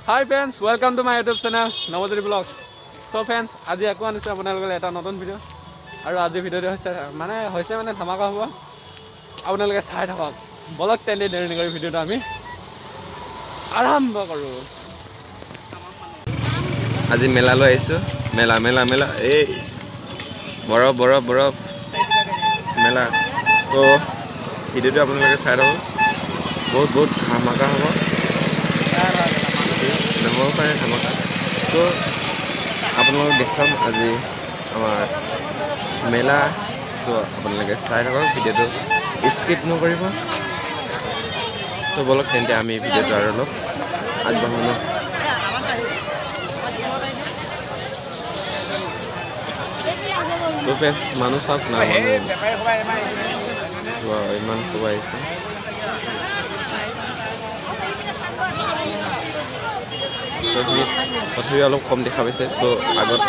Hi friends, welcome to my YouTube channel Navajyoti Vlogs. So friends, আজি আকৌ আনিছো আপোনালোকৰ এটা নতুন ভিডিও আৰু আজি ভিডিওটো হৈছে ধামাকা হ'ব আপোনালোকে চাই থাকক বলক তেন্তে দেৰি নকৰি ভিডিওটো আমি আৰম্ভ কৰো আজি মেলালৈ আহিছো মেলা এই বৰফ মেলা তো ভিডিওটো আপোনালোকে চাই থাকক বহুত ধামাকা হ'ব ডাঙৰ পাৰে ধামাকা সো আপোনালোকক দেখাম আজি আমাৰ মেলা সো আপোনালোকে চাই থাকক ভিডিওটো স্কিপ নকৰিব তো বলক তেন্তে আমি ভিডিওটো আৰু অলপ আগবাঢ়ো ন তো ফ্ৰেণ্ডছ মানুহ চাওক না ইমান খুব আহিছে তথাপি অলপ কম দেখা পাইছে চ' আগত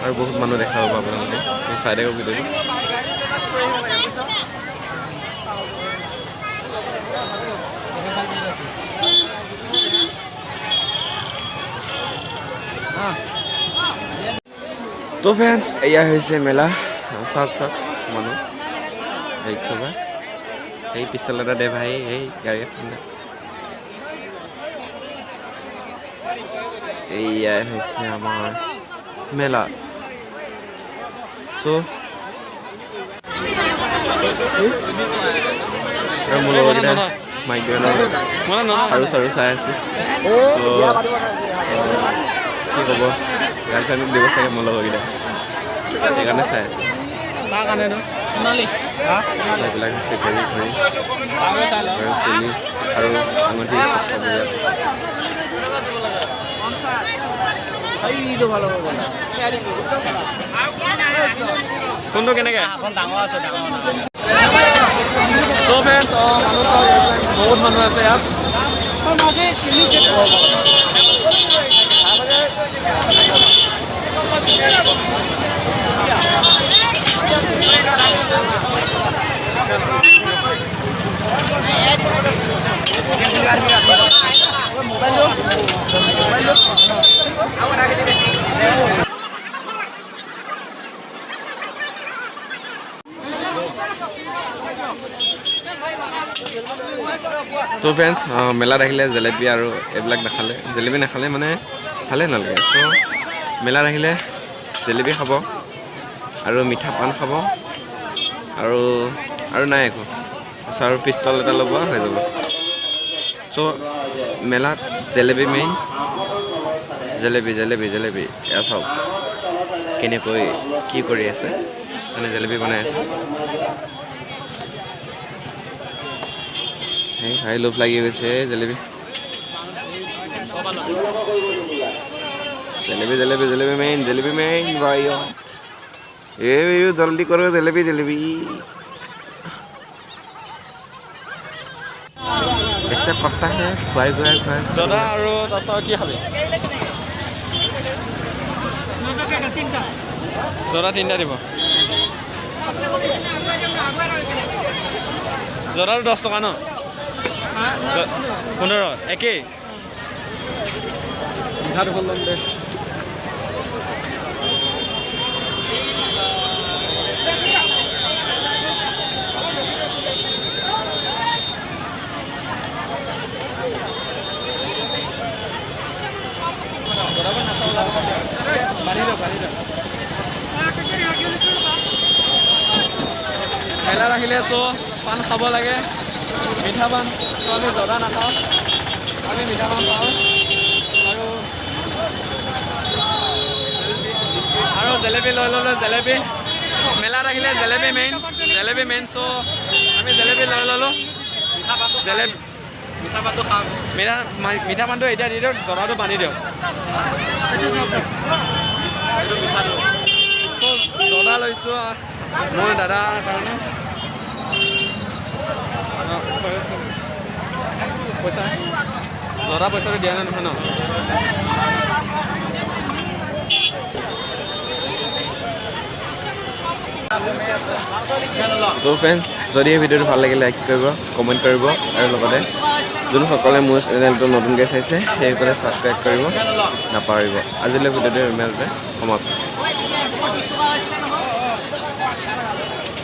আৰু বহুত মানুহ দেখা পাব আপোনালোকে চাই থাকক ভিডিঅ'টো তো ফ্ৰেণ্ডছ এয়া হৈছে মেলা চাওক মানুহ দেখবা এই পিষ্টল এটা দে ভাই এই গাড়ী এখন এয়া হৈছে আমাৰ মেলা চ' মোৰ লগৰকেইটা মাইক আৰু চাই আছে কি ক'ব গাৰ্লফ্ৰেণ্ডক দিব চাগে মোৰ লগৰকেইটা সেইকাৰণে চাই আছে এইবিলাক হৈছে ঘড়ী চুলি আৰু আঙুঠি কোনটো কেনেকৈ বহুত মানুহ আছে ইয়াত তো ফ্ৰেণ্ডছ মেলাত আহিলে জেলেপি আৰু এইবিলাক নাখালে জেলেপি নাখালে মানে ভালে নালাগে চ' মেলাত আহিলে জেলেপি খাব আৰু মিঠা পান খাব আৰু নাই একো আৰু পিষ্টল এটা ল'ব হৈ যাব চ' মেলাত জেলেপি মেইন জেলেপি এয়া চাওক কেনেকৈ কি কৰি আছে মানে জেলেপি বনাই আছে খাই লোভ লাগি গৈছে জেলেপি মেইন ভাই জলদি করো জেলেপি ऐसे करता है खुआई জদা আৰু তাৰপিছত কি খাবি জদা 3টা দিব জদাটো 10 টকা ন 15 একেই মিঠাটো হ'ল দে মেলাত আহিলে চ' পাণ খাব লাগে মিঠা পাণ চ' আমি জদা নাখাওঁ আমি মিঠা পাণ খাওঁ আৰু জেলেপি লৈ ল'লোঁ জেলেপি মেলাত আহিলে জেলেপি মেইন চ' আমি জেলেপি লৈ ল'লোঁ মিঠা পাণটো এতিয়া দি দিয়ক জদাটো বান্ধি দিয়ক চ' জদা লৈছোঁ মোৰ দাদাৰ কাৰণে পইচা জদা পইচাটো দিয়া নাই নহয় ন তো ফ্ৰেণ্ডছ যদি এই ভিডিঅ'টো ভাল লাগিলে লাইক কৰিব কমেণ্ট কৰিব আৰু লগতে যোনসকলে মোৰ চেনেলটো নতুনকৈ চাইছে সেইসকলে ছাবস্ক্ৰাইব কৰিব নাপাহৰিব। আজিলৈ ভিডিঅ'টো ইমানতে সমাপ্ত।